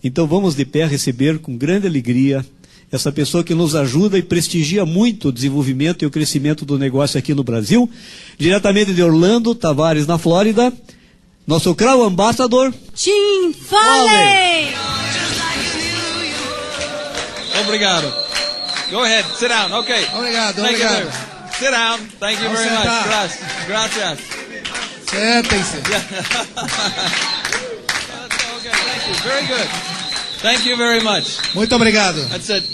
Então vamos de pé receber com grande alegria essa pessoa que nos ajuda e prestigia muito o desenvolvimento e o crescimento do negócio aqui no Brasil, diretamente de Orlando, Tavares, na Flórida, nosso Crown Ambassador, Tim Foley. Obrigado. Go ahead, sit down. Okay. Obrigado, Thank obrigado. you. Sit down. Thank you very much. Gracias. Sentem-se. Okay, thank you. Very good. Thank you very much. Muito obrigado. That's it.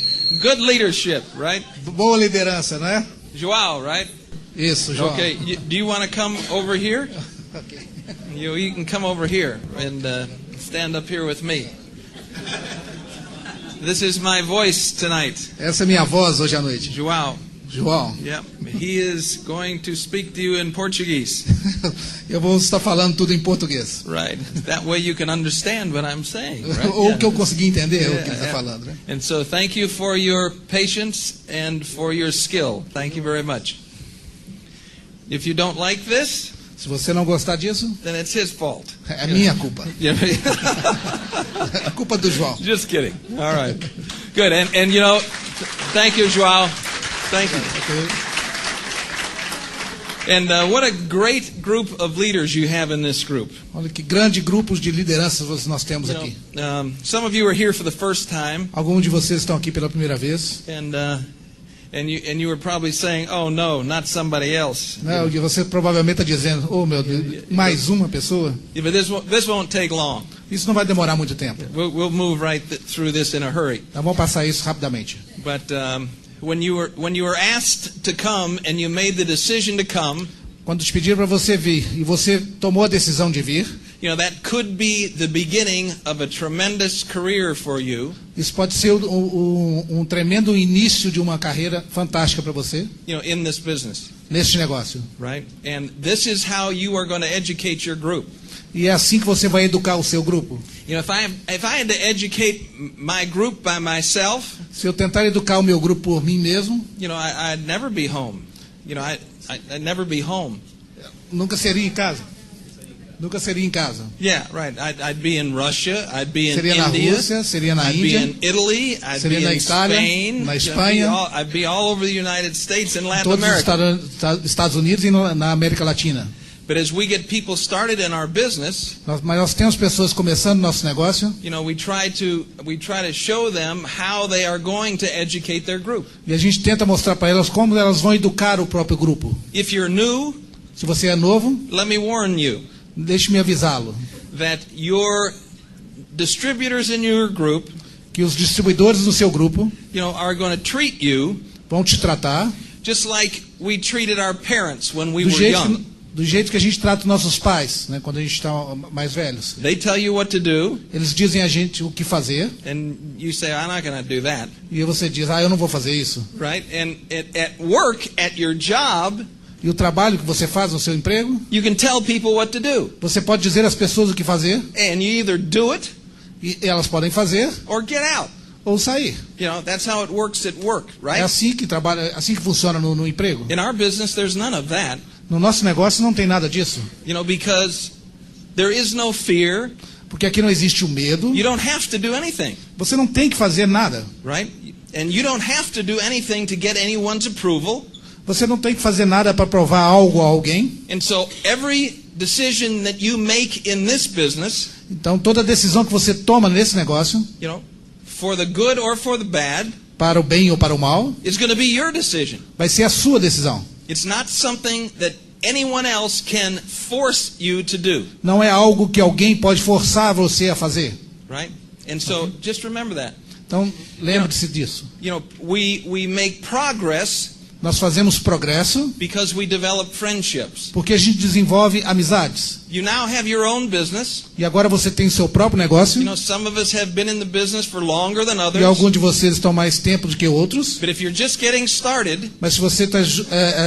Good leadership, right? Boa liderança, não é? João, right? Isso, João. Okay. Do you want to come over here? Okay. You can come over here and stand up here with me. This is my voice tonight. Essa é minha voz hoje à noite. João. João. Yeah. He is going to speak to you in Portuguese. Eu vou estar falando tudo em português. Right. That way you can understand what I'm saying. Right? Ou que eu consegui entender o que ele está falando, né? And so thank you for your patience and for your skill. Thank you very much. If you don't like this, se você não gostar disso, then it's his fault. É minha culpa. A culpa do João. Just kidding. All right. Good. And you know, thank you, João. Thank you. And what a great group of leaders you have in this group. Olha que grande grupo de lideranças nós temos aqui. Some of you are here for the first time. Alguns de vocês estão aqui pela primeira vez. And you were probably saying, "Oh no, not somebody else." Não, e você provavelmente está dizendo, "Oh meu Deus, mais uma pessoa." Yeah, but this won't take long. Isso não vai demorar muito tempo. We'll move right through this in a hurry. Então vamos passar isso rapidamente. But when you were asked to come and you made the decision to come, quando te pediram para você vir e você tomou a decisão de vir, you know, that could be the beginning of a tremendous career for you. Isso pode ser um tremendo início de uma carreira fantástica para você. You know, in this business. Neste negócio. Right? And this is how you are going to educate your group. E é assim que você vai educar o seu grupo. You know, if I had to educate my group by myself, se eu tentar educar o meu grupo por mim mesmo, you know, I'd never be home. You know, I'd never be home. Nunca seria em casa. Nunca seria em casa. Yeah, right. I'd be in Russia. I'd be in seria India. Na Rússia, seria na Índia. I'd be in Italy. I'd seria be na in Itália, Spain. na Espanha. I'd be all over the United States and Latin todos America. Os Estados Unidos e na América Latina. But as we get people started in our business, mas nós temos pessoas começando nosso negócio. You know, we try to show them how they are going to educate their group. E a gente tenta mostrar para elas como elas vão educar o próprio grupo. If you're new, se você é novo, let me warn you. Deixe-me avisá-lo. That your distributors in your group, que os distribuidores do seu grupo, you know, are going to treat you, vão te tratar, just like we treated our parents when we were young. Do jeito que a gente trata os nossos pais, né, quando a gente está mais velhos. They tell you what to do. Eles dizem a gente o que fazer. And you say, I'm not going to do that. E você diz, eu não vou fazer isso. Right? And at work, at your job, e o trabalho que você faz no seu emprego, you can tell people what to do. Você pode dizer às pessoas o que fazer. And you either do it, e elas podem fazer, or get out. Ou sair. You know, that's how it works at work, right? É assim que trabalha, assim que funciona no emprego. In our business, there's none of that. No nosso negócio não tem nada disso. You know, because there is no fear. Porque aqui não existe o medo. You don't have to do anything. Você não tem que fazer nada. Right? And you don't have to do anything to get anyone's approval. Você não tem que fazer nada para provar algo a alguém. And so every decision that you make in this business, então toda decisão que você toma nesse negócio, you know, for the good or for the bad, para o bem ou para o mal, is going to be your decision. Vai ser a sua decisão. It's not something that anyone else can force you to do. Não é algo que alguém pode forçar você a fazer. Right? And so just remember that. Então lembre-se disso. You know, we make progress. Nós fazemos progresso because we develop friendships. Porque a gente desenvolve amizades. You now have your own business. E agora você tem seu próprio negócio. You know, some of us have been in the business for longer than others. E alguns de vocês estão mais tempo do que outros. But if you're just getting started, mas se você está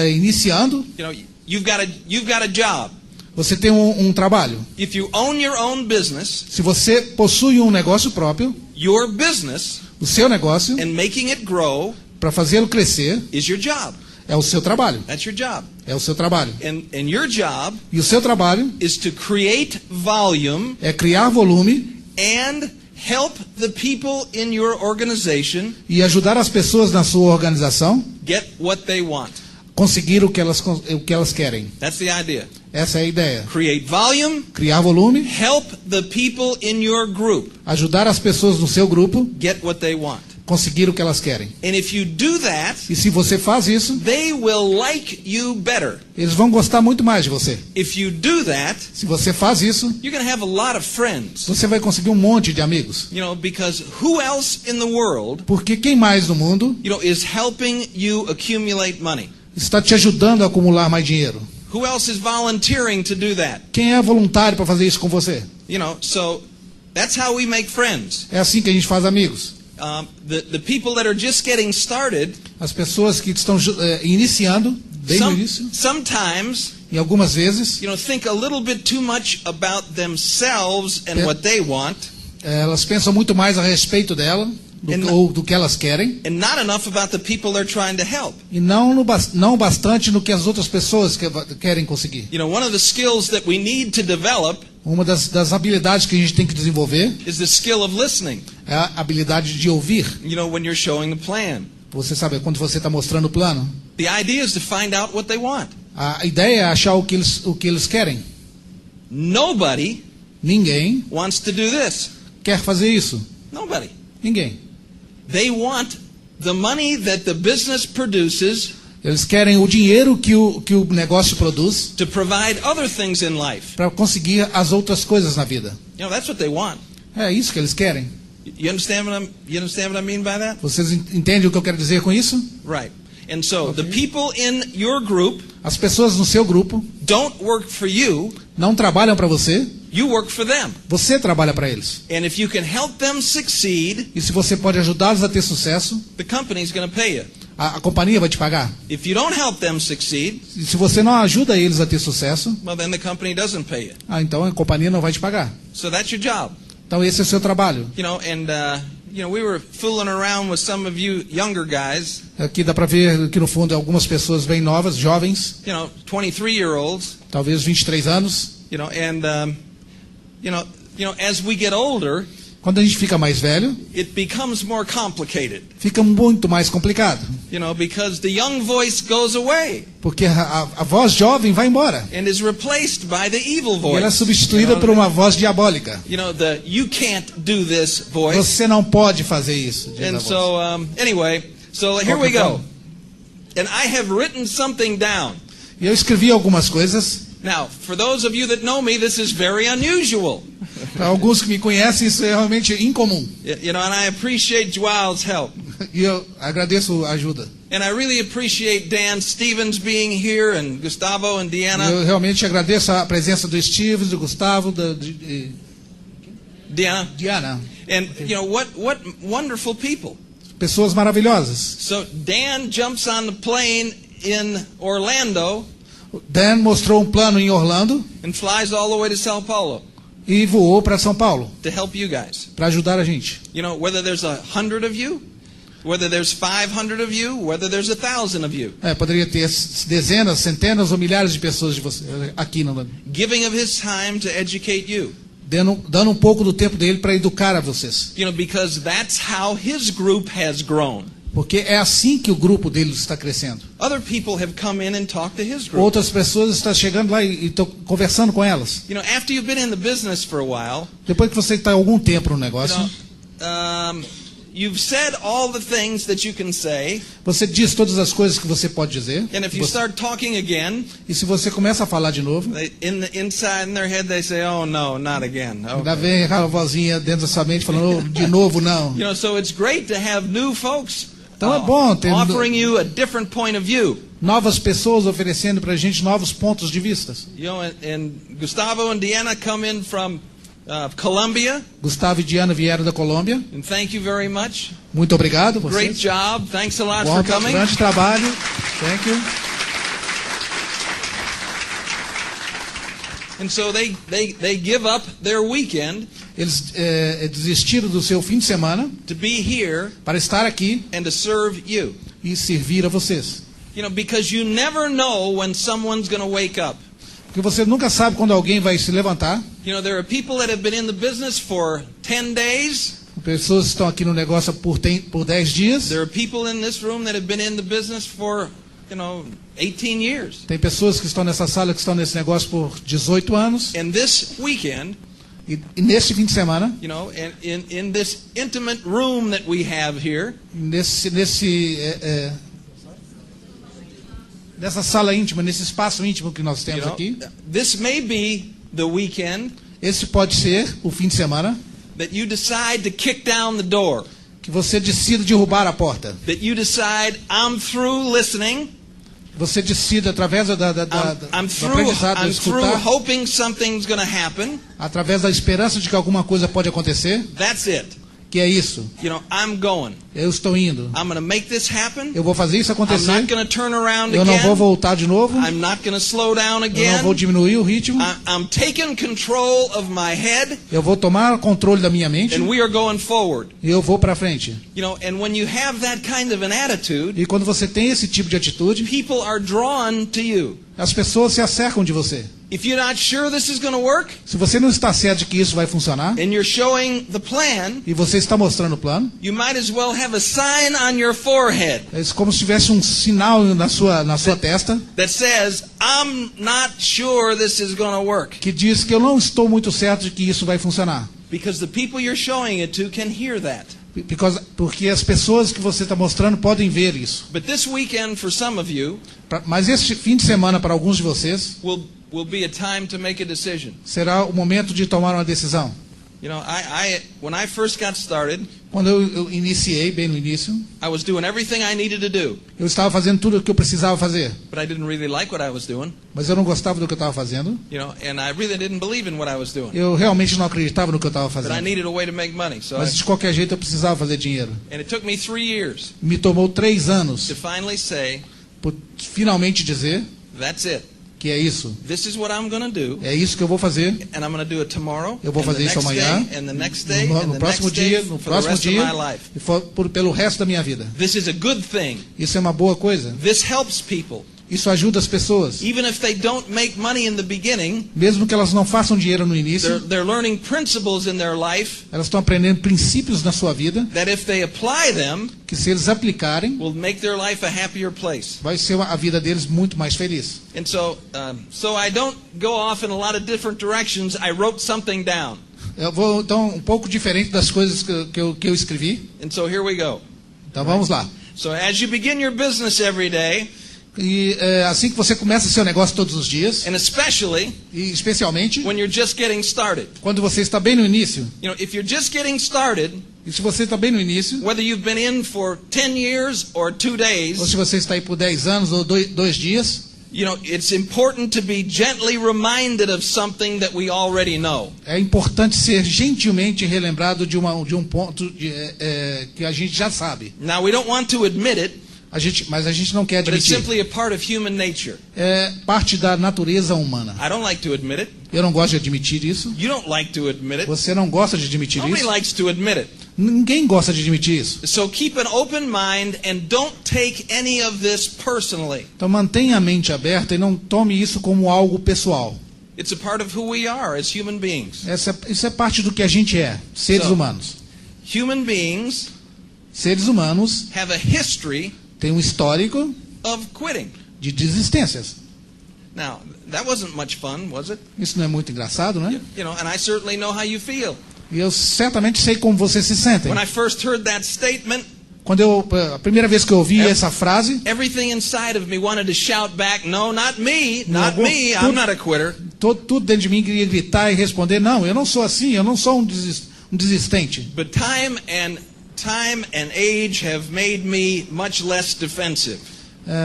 iniciando, you know, you've got a job. Você tem trabalho. If you own your own business, se você possui um negócio próprio, your business, o seu negócio, and making it grow, para fazê-lo crescer, is your job. É o seu trabalho. That's your job. É o seu trabalho. And your job e o seu trabalho is to create volume é criar volume and help the people in your organization e ajudar as pessoas na sua organização get what they want. conseguir o que elas querem. That's the idea. Essa é a ideia. Create volume, Criar volume, help the people in your group ajudar as pessoas no seu grupo get what they want. conseguir o que elas querem. And if you do that, E se você faz isso, they will like you better. eles vão gostar muito mais de você. If you do that, Se você faz isso, you're going to have a lot of friends. você vai conseguir um monte de amigos. You know, because who else in the world, Porque quem mais no mundo is helping you accumulate money? está te ajudando a acumular mais dinheiro? Who else is volunteering to do that? Quem é voluntário para fazer isso com você? So that's how we make friends. É assim que a gente faz amigos. The people that are just getting started, As pessoas que estão iniciando, bem no início, sometimes, e algumas vezes, think a little bit too much about themselves and what they want, elas pensam muito mais a respeito dela, ou do que elas querem, and not enough about the people they're trying to help. e não bastante no que as outras pessoas querem conseguir. One of the skills that we need to develop Uma das habilidades que a gente tem que desenvolver is the skill of listening. é a habilidade de ouvir. When you're showing the plan. Você sabe, quando você está mostrando o plano, The idea is to find out what they want. a ideia é achar o que eles querem. Ninguém Wants to do this. quer fazer isso. Nobody. Ninguém. They want the money that the business produces Eles querem o dinheiro que o negócio produz to provide other things in life. para conseguir as outras coisas na vida. That's what they want. É isso que eles querem. You understand what I mean by that? Vocês entendem o que eu quero dizer com isso? Right. And so the people in your group As pessoas no seu grupo don't work for you, não trabalham para você, you work for them. você trabalha para eles. And if you can help them succeed, E se você pode ajudá-los a ter sucesso, the company's going to pay you. a companhia vai te pagar. If you don't help them succeed, E se você não ajuda eles a ter sucesso, well, then the company doesn't pay you. então a companhia não vai te pagar. So that's your job. Então esse é o seu trabalho. We were fooling around with some of you younger guys. Aqui dá para ver que no fundo algumas pessoas bem novas, jovens, 23-year-olds. talvez 23 anos. As we get older, Quando a gente fica mais velho, it becomes more complicated. fica muito mais complicado. Because the young voice goes away Porque a voz jovem vai embora. and is replaced by the evil E voice. ela é substituída por uma voz diabólica. The you can't do this voice. Você não pode fazer isso. Diz a And voz. so, so here we go. And I have written something down. E eu escrevi algumas coisas. Now, for those of you that know me, this is very unusual. Para alguns que me conhecem, isso é realmente incomum. And I appreciate Joao's help. E eu agradeço a ajuda. And I really appreciate Dan Stevens being here, and Gustavo and Deanna. Eu realmente agradeço a presença do Stevens, do Gustavo, Diana. And what wonderful people. Pessoas maravilhosas. So Dan jumps on the plane in Orlando. Dan mostrou um plano em Orlando And flies all the way to Sao Paulo e voou para São Paulo to help you guys. para ajudar a gente. Whether there's 100 of you, whether there's 500 of you, whether there's 1,000 of you. Poderia ter dezenas, centenas ou milhares de pessoas de você aqui no Giving of his time to educate you. dando um pouco do tempo dele para educar a vocês. Because that's how his group has grown. Porque é assim que o grupo dele está crescendo. Other people have come in and talked to his group. Outras pessoas estão chegando lá e estão conversando com elas. After you've been in the business for a while, Depois que você está algum tempo no negócio, you've said all the things that you can say. você diz todas as coisas que você pode dizer. And if you start talking again, E se você começa a falar de novo, inside in their head they say, "Oh no, not again." ainda vem aquela vozinha dentro da sua mente falando, de novo não. So it's great to have new folks. Então é bom ter offering you a different point of view. novas pessoas oferecendo para a gente novos pontos de vista. And Gustavo and Deanna come in from Colombia. Gustavo e Diana vieram da Colômbia. And thank you very much. Muito obrigado. Great Vocês. job. Thanks a lot Bom, for coming. grande trabalho. Thank you. And so they give up their weekend. Eles desistiram do seu fim de semana To be here para estar aqui and to serve you. e servir a vocês. Because you never know when someone's going to wake up. Porque você nunca sabe quando alguém vai se levantar. You know, there are people that have been in the business for 10 days. Pessoas que estão aqui no negócio por 10 dias. There are people in this room that have been in the business for, 18 years. Tem pessoas que estão nessa sala que estão nesse negócio por 18 anos. And this weekend, E neste fim de semana, in this intimate room that we have here, nessa sala íntima, nesse espaço íntimo que nós temos aqui, this may be the weekend esse pode ser o fim de semana that you decide to kick down the door. que você decida derrubar a porta. That you decide, I'm through listening. Você decide através do aprendizado, I'm escutar, through hoping something's going to happen. através da esperança de que alguma coisa pode acontecer, That's it. que é isso. I'm going. Eu estou indo. I'm going to make this happen. Eu vou fazer isso I'm acontecer. not going to turn around Eu não vou again. voltar de novo. I'm not going to slow down Eu não vou again. diminuir o ritmo. I'm taking control of my head, Eu vou tomar o controle da minha mente and we are going forward. e eu vou para frente. And when you have that kind of an attitude, E quando você tem esse tipo de atitude, people are drawn to you. as pessoas se acercam de você. If you're not sure this is going to work, Se você não está certo de que isso vai funcionar, and you're showing the plan, e você está mostrando o plano, you might as well have a sign on your forehead é como se tivesse um sinal na sua testa that says, I'm not sure this is going to work. que diz que eu não estou muito certo de que isso vai funcionar. Because the people you're showing it to can hear that. Porque as pessoas que você está mostrando podem ver isso. But this weekend, for some of you, Mas este fim de semana, para alguns de vocês, will be a time to make a decision. será o momento de tomar uma decisão. When I first got started, Quando eu iniciei, bem no início, I was doing everything I needed to do, eu estava fazendo tudo o que eu precisava fazer. but I didn't really like what I was doing, Mas eu não gostava do que eu estava fazendo. and I really didn't believe in what I was doing. Eu realmente não acreditava no que eu estava But I fazendo. needed a way to make money, Mas de qualquer jeito eu precisava fazer dinheiro. and it took me 3 years Me tomou 3 anos to finally say, por finalmente dizer that's it. que é isso. This is what I'm going to do, É isso que eu vou fazer. and I'm going to do it tomorrow, Eu vou and the fazer isso next amanhã, day, and the next day, no and the próximo next day, dia, no for the próximo rest of dia, my life. e pelo resto da minha vida. This is a good thing. Isso é uma boa coisa. This helps people. Isso ajuda as pessoas. Even if they don't make money in the beginning, Mesmo que elas não façam dinheiro no início, they're learning principles in their life elas estão aprendendo princípios na sua vida, that if they apply them, que se eles aplicarem, will make their life a happier place. vai ser a vida deles muito mais feliz. And so I don't go off in a lot of different directions. I wrote something down. Eu vou então um pouco diferente das coisas que eu escrevi. And so here we go. Então vamos lá. So as you begin your business every day, E assim que você começa seu negócio todos os dias, and especially e especialmente when you're just getting started. quando você está bem no início, If you're just getting started, e se você está bem no início, whether you've been in for 10 years or 2 ou days, se você está aí por 10 anos ou 2 dias, it's important to be gently reminded of something that we already know. é importante ser gentilmente relembrado de um ponto que a gente já sabe. Now, we don't want to admit it, Mas a gente não quer but it's admitir. simply a part of human nature. É parte da natureza humana. I don't like to admit it. Eu não gosto de admitir isso. You don't like to admit it. Você não gosta de admitir Nobody isso. likes to admit it. Ninguém gosta de admitir isso. So keep an open mind and don't take any of this personally. Então mantenha a mente aberta e não tome isso como algo pessoal. It's a part of who we are as human beings. Isso é parte do que a gente é, seres humanos. Human beings Seres humanos have a history têm um histórico of quitting. de desistências. Now, that wasn't much fun, was it? Isso não é muito engraçado, né? And I certainly know how you feel. E eu certamente sei como vocês se sentem. When I first heard that statement, A primeira vez que eu ouvi essa frase, everything inside of me wanted to shout back, no, not me, not me, I'm not a quitter. tudo dentro de mim queria gritar e responder, não, eu não sou assim, eu não sou um desistente. But time and age have made me much less defensive.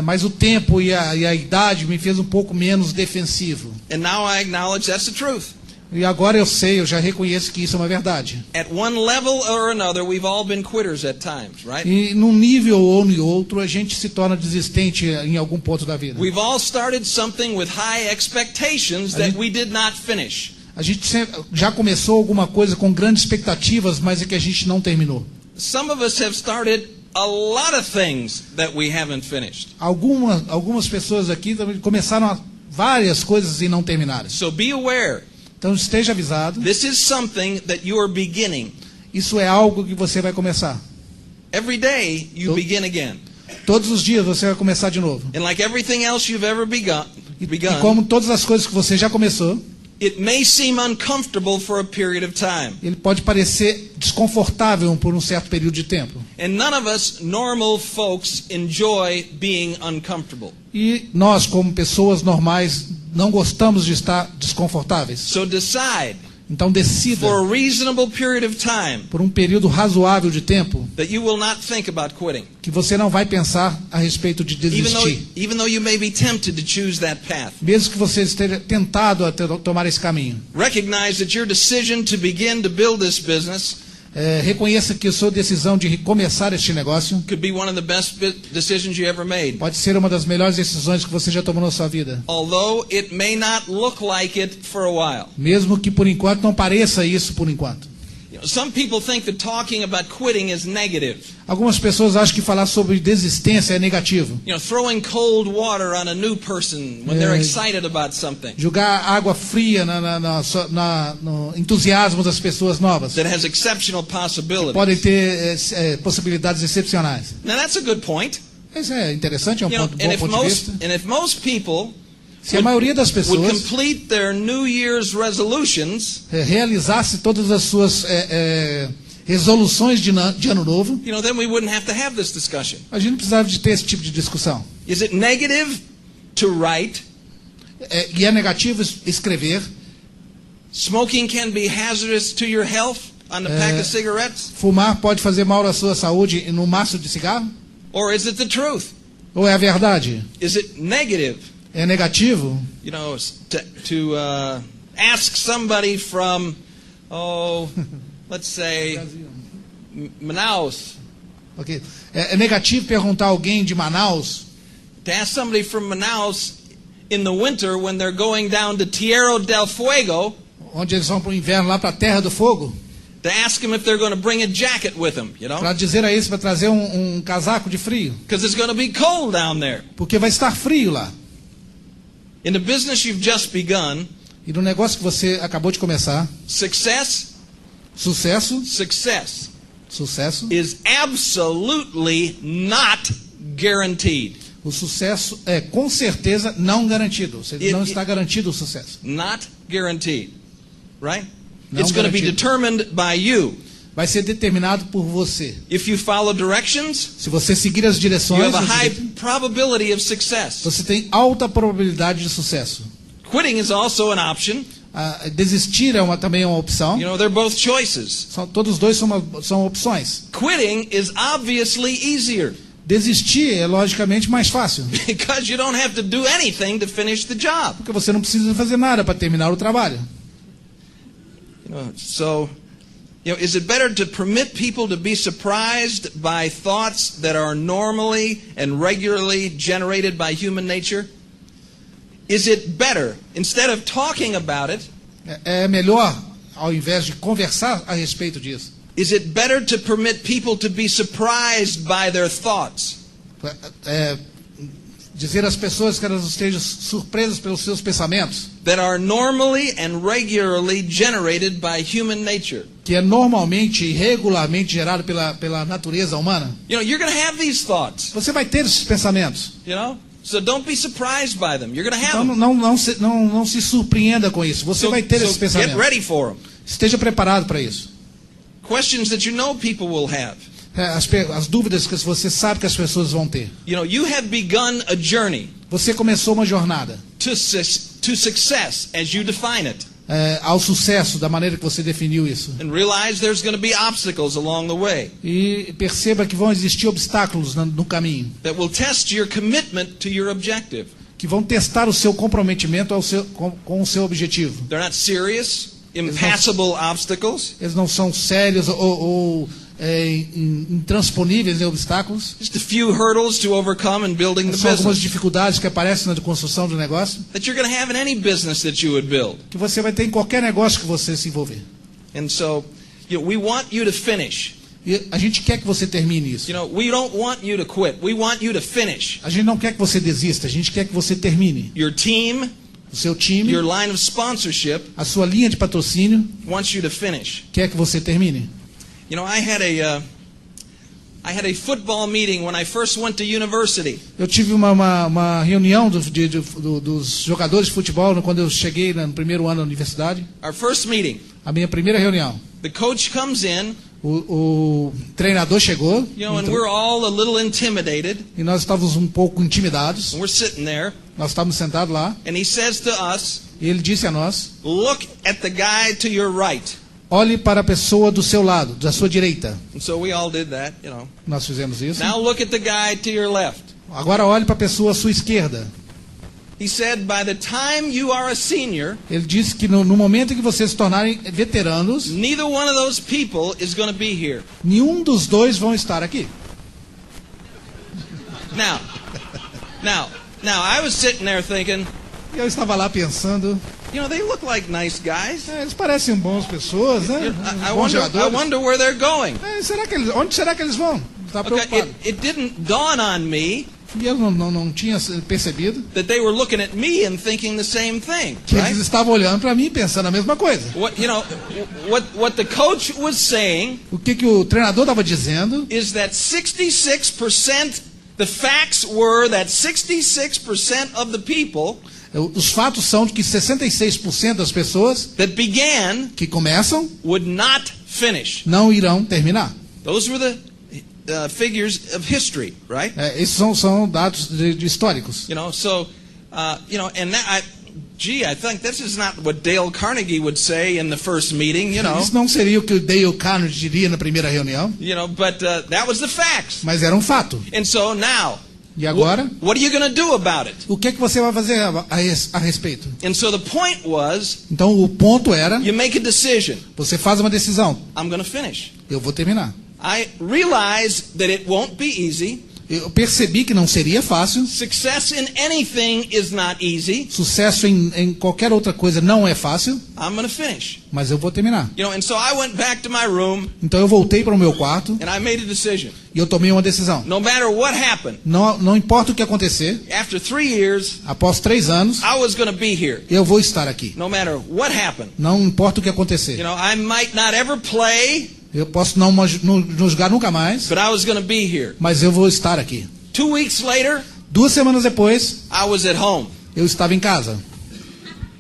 Mas o tempo e a idade me fez um pouco menos defensivo. And now I acknowledge that's the truth. E agora eu já reconheço que isso é uma verdade. At one level or another, we've all been quitters at times, right? E num nível ou em outro, a gente se torna desistente em algum ponto da vida. We've all started something with high expectations that we did not finish. A gente já começou alguma coisa com grandes expectativas, mas é que a gente não terminou. Some of us have started a lot of things that we haven't finished. Algumas pessoas aqui também começaram várias coisas e não terminadas. So be aware. Então esteja avisado. This is something that you are beginning. Isso é algo que você vai começar. Every day you begin again. Todos os dias você vai começar de novo. And like everything else you've ever begun, E como todas as coisas que você já começou, it may seem uncomfortable for a period of time. ele pode parecer desconfortável por um certo período de tempo. And none of us normal folks enjoy being uncomfortable. E nós, como pessoas normais, não gostamos de estar desconfortáveis. So decide Então decida, for a reasonable period of time por um período razoável de tempo, that you will not think about quitting. que você não vai pensar a respeito de desistir. Even though you may be tempted to choose that path. Mesmo que você esteja tentado a tomar esse caminho. Recognize that your decision to begin to build this business Reconheça que a sua decisão de começar este negócio could be one of the best decisions you ever made. pode ser uma das melhores decisões que você já tomou na sua vida. Although it may not look like it for a while. Mesmo que por enquanto não pareça isso por enquanto. You know, some people think that talking about quitting is negative. Algumas pessoas acham que falar sobre desistência é negativo. You know, throwing cold water on a new person when they're excited about something Jogar água fria no entusiasmo das pessoas novas. that has exceptional possibilities. Podem ter possibilidades excepcionais. Now that's a good point. Isso é interessante, é um You know, bom ponto de vista. and if most people Se a maioria das would pessoas complete their New Year's resolutions, realizasse todas as suas resoluções de ano novo, you know, then we wouldn't have to have this discussion. a gente não precisava de ter esse tipo de discussão. Is it negative to write? E é negativo escrever. Smoking can be hazardous to your health on a pack of cigarettes? Fumar pode fazer mal à sua saúde no maço de cigarro? Or is it the truth? Ou é a verdade? Is it negative, É negativo? you know, to ask somebody from, let's say, Manaus, Okay. É negativo perguntar a alguém de Manaus, to ask somebody from Manaus in the winter when they're going down to Tierra del Fuego, onde eles vão para o inverno, lá para a Terra do Fogo, to ask them if they're going to bring a jacket with them, you know, para dizer a eles para trazer um casaco de frio, because it's going to be cold down there. porque vai estar frio lá. In the business you've just begun, E no negócio que você acabou de começar, success sucesso, is absolutely not guaranteed. o sucesso é com certeza não garantido. Você não está garantido o sucesso. Not guaranteed, right? Não It's going to be garantido. determined by you. Vai ser determinado por você. If you follow directions, Se você seguir as you direções, have a high probability of success. você tem alta probabilidade de sucesso. Quitting is also an option. Desistir também é uma opção. You know, they're both choices. Todos dois são opções. Quitting is obviously easier Desistir é logicamente mais fácil, because you don't have to do anything to finish the job. porque você não precisa fazer nada para terminar o trabalho. You know, so, you know, is it better to permit people to be surprised by thoughts that are normally and regularly generated by human nature? Is it better, instead of talking about it, É melhor, ao invés de conversar a respeito disso, is it better to permit people to be surprised by their thoughts? Dizer às pessoas que elas estejam surpresas pelos seus pensamentos, That are normally and regularly generated by human nature. que é normalmente e regularmente gerado pela natureza humana. You know, you're going to have these thoughts, Você vai ter esses pensamentos. you know? So don't be surprised by them. You're going to have Então them. não se surpreenda com isso. Você vai ter esses So get pensamentos. ready for them. Esteja preparado para isso. Questions that you know people will have. As dúvidas que você sabe que as pessoas vão ter. You know, you have begun a journey Você começou uma jornada to success as you define it. ao sucesso da maneira que você definiu isso. And realize there's going to be obstacles along the way E perceba que vão existir obstáculos no caminho, that will test your commitment to your objective. que vão testar o seu comprometimento com o seu objetivo. They're not serious, impassable obstacles. Eles não são sérios ou intransponíveis em obstáculos. Just a few hurdles to overcome in building the São algumas business dificuldades que aparecem na construção do negócio, that you're going to have in any business that you would build. que você vai ter em qualquer negócio que você se envolver. And so, you know, we want you to finish. E a gente quer que você termine isso. You know, we don't want you to quit. We want you to finish. A gente não quer que você desista, a gente quer que você termine. Your team, o seu time, your line of sponsorship, a sua linha de patrocínio, wants you to finish. quer que você termine. You know, I had a football meeting when I first went to university. Eu tive uma reunião dos jogadores de futebol quando eu cheguei no primeiro ano da universidade. Our first meeting. A minha primeira reunião. The coach comes in. O treinador chegou. You know, and we're all a little intimidated. E nós estávamos um pouco intimidados. And we're sitting there. Nós estávamos sentados lá. And he says to us, e ele disse a nós: look at the guy to your right. Olhe para a pessoa do seu lado, da sua direita. And so we all did that, you know. Nós fizemos isso. Now look at the guy to your left. Agora olhe para a pessoa à sua esquerda. He said, by the time you are a senior, ele disse que no momento em que vocês se tornarem veteranos, neither one of those people is going to be here. Nenhum dos dois vão estar aqui. Now, I was sitting there thinking, eu estava lá pensando, you know, they look like nice guys. Eles parecem boas pessoas, né? I wonder where they're going. Onde será que eles vão? Tá preocupado. It didn't dawn on me. E eu não tinha percebido that they were looking at me and thinking the same thing. Que eles estavam olhando para mim pensando a mesma coisa. What the coach was saying? O que o treinador estava dizendo? Is that 66%? The facts were that 66% of the people. Os fatos são de que 66% das pessoas que começam would not finish. Não irão terminar. Those were the figures of history, right? Esses são dados de históricos. You know, so and that, I think this is not what Dale Carnegie would say in the first meeting, you know. Isso não seria o que o Dale Carnegie diria na primeira reunião. You know, but that was the facts. Mas era um fato. And so now, e agora? What are you going to do about it? O que é que você vai fazer a respeito? And so the point was, então o ponto era, you make a decision. Você faz uma decisão. I'm going to finish. Eu vou terminar. I realize that it won't be easy. Eu percebi que não seria fácil. Success in anything is not easy. Sucesso em qualquer outra coisa não é fácil. I'm going to finish. Mas eu vou terminar. You know, and so I went back to my room. Então eu voltei para o meu quarto. And I made a decision. E eu tomei uma decisão. No matter what happened. Não importa o que acontecer. After 3 years. Após 3 anos. I was going to be here. Eu vou estar aqui. No matter what happened. Não importa o que acontecer. You know, I might not ever play. Eu posso não jogar nunca mais. But I was going to be here. Mas eu vou estar aqui. 2 weeks later, 2 semanas depois, I was at home. Eu estava em casa.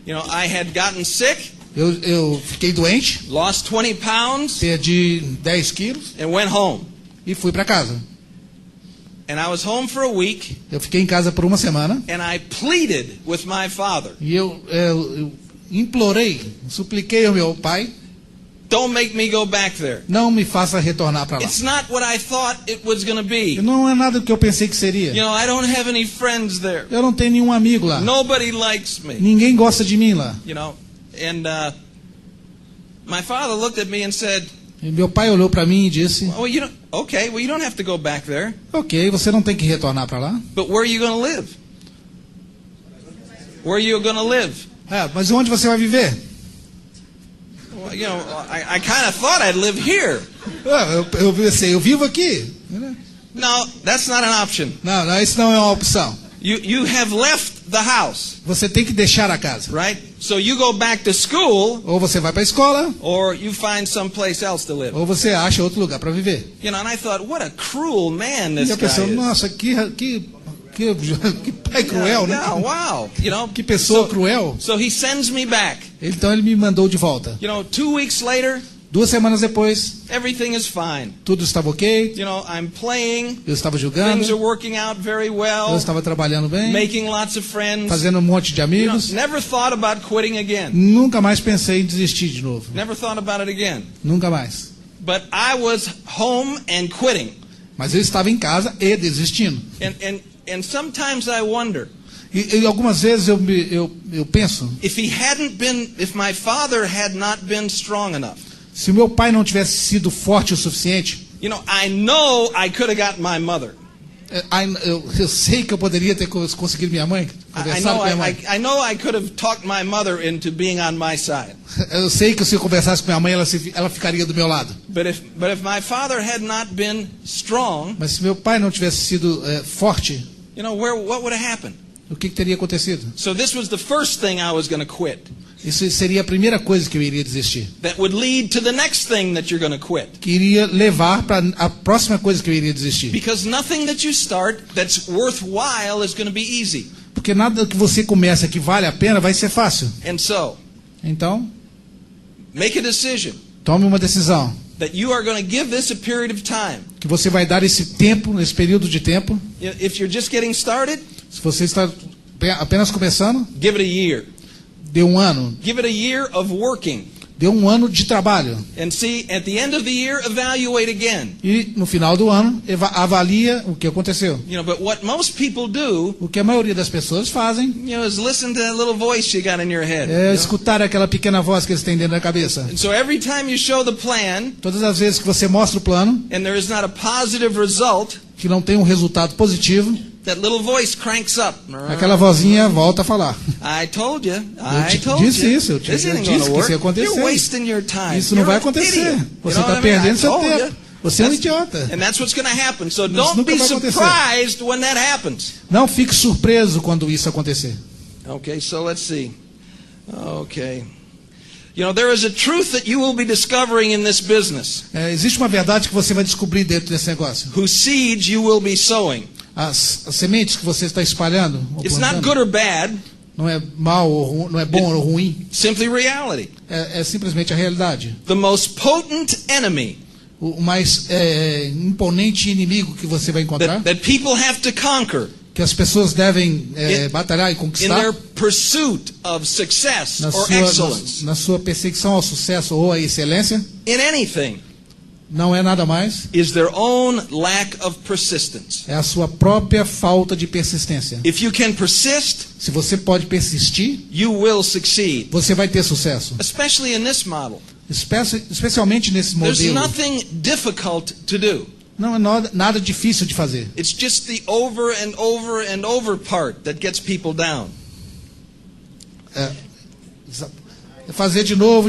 You know, I had gotten sick. Eu fiquei doente. Lost 20 pounds. Perdi 10 quilos. And went home. E fui para casa. And I was home for a week. Eu fiquei em casa por uma semana. And I pleaded with my father. E eu implorei, supliquei ao meu pai. Don't make me go back there. Não me faça retornar para lá. It's not what I thought it was going to be. Não é nada do que eu pensei que seria. You know, I don't have any friends there. Eu não tenho nenhum amigo lá. Nobody likes me. Ninguém gosta de mim lá. You know, and my father looked at me and said, e meu pai olhou para mim e disse, well, you don't have to go back there. Ok, você não tem que retornar para lá. But where are you going to live? Where are you going to live? Mas onde você vai viver? Well, you know, I kind of thought I'd live here. Eu pensei, eu vivo aqui. No, that's not an option. Não, isso não é uma opção. You have left the house. Você tem que deixar a casa. Right? So you go back to school. Ou você vai para a escola. Or you find someplace else to live. Ou você acha outro lugar para viver. You know, and I thought, what a cruel man this guy is. E eu pensei, nossa, que pai cruel, né? Wow. You know, que pessoa cruel. So he sends me back. Então ele me mandou de volta. You know, 2 weeks later. 2 semanas depois, everything is fine. Tudo estava ok. You know, I'm playing. Eu estava jogando. Things are working out very well. Eu estava trabalhando bem. Making lots of friends. Fazendo um monte de amigos. You know, never thought about quitting again. Nunca mais pensei em desistir de novo. Never thought about it again. Nunca mais. But I was home and quitting. Mas eu estava em casa e desistindo. And sometimes I wonder. E algumas vezes eu penso. If my father had not been strong enough. Se meu pai não tivesse sido forte o suficiente. You know, I know I could have got my mother. Eu sei que eu poderia ter conseguido minha mãe. I know I could have talked my mother into being on my side. Eu sei que se eu conversasse com minha mãe, ela ficaria do meu lado. But if my father had not been strong, mas se meu pai não tivesse sido forte, you know, what would have happened? o que teria acontecido? So this was the first thing I was going to quit. Isso seria a primeira coisa que eu iria desistir. That would lead to the next thing that you're going to quit. Que iria levar para a próxima coisa que eu iria desistir. Because nothing that you start that's worthwhile is going to be easy. Porque nada que você começa que vale a pena vai ser fácil. And so, Então, make a decision tome uma decisão. that you are going to give this a period of time. Que você vai dar esse tempo, esse período de tempo. If you're just getting started, Se você está apenas começando, give it a year. dê um ano. Give it a year of working. Dê um ano de trabalho. And see, at the end of the year, evaluate again. E no final do ano, avalia o que aconteceu. But what most people do, O que a maioria das pessoas fazem is listen to that little voice you got in your head. é escutar aquela pequena voz que eles têm dentro da cabeça. And so every time you show the plan, Todas as vezes que você mostra o plano, and there is not a positive result, que não tem um resultado positivo, that little voice cranks up. aquela vozinha volta a falar. I told you. Eu I te told disse you. isso, eu This te ain't disse gonna que work. isso ia acontecer. You're wasting your time. Isso não You're vai an acontecer. idiot. Você You know está what I mean? perdendo I seu told tempo. you. Você é um That's- idiota. And that's what's going to happen. So Isso don't nunca be vai acontecer. surprised when that happens. Não fique surpreso quando isso acontecer. Okay, so let's see. Okay. There is a truth that you will be discovering in this business. Existe uma verdade que você vai descobrir dentro desse negócio. Whose seeds you will be sowing. As sementes que você está espalhando, ou It's not plantando, good or bad, não é mal ou não é bom ou ruim. simply reality. É simplesmente a realidade. The most potent enemy O mais imponente inimigo que você vai encontrar, that people have to conquer que as pessoas devem in- batalhar e in conquistar their pursuit of success or excellence na sua perseguição ao sucesso ou à excelência, in anything não é nada mais, is their own lack of persistence. é a sua própria falta de persistência. If you can persist, Se você pode persistir, you will succeed. você vai ter sucesso. Especially in this model. Especialmente nesse There's modelo. nothing difficult to do. Não é nada difícil de fazer. It's just the over and over and over part that gets people down. É fazer de novo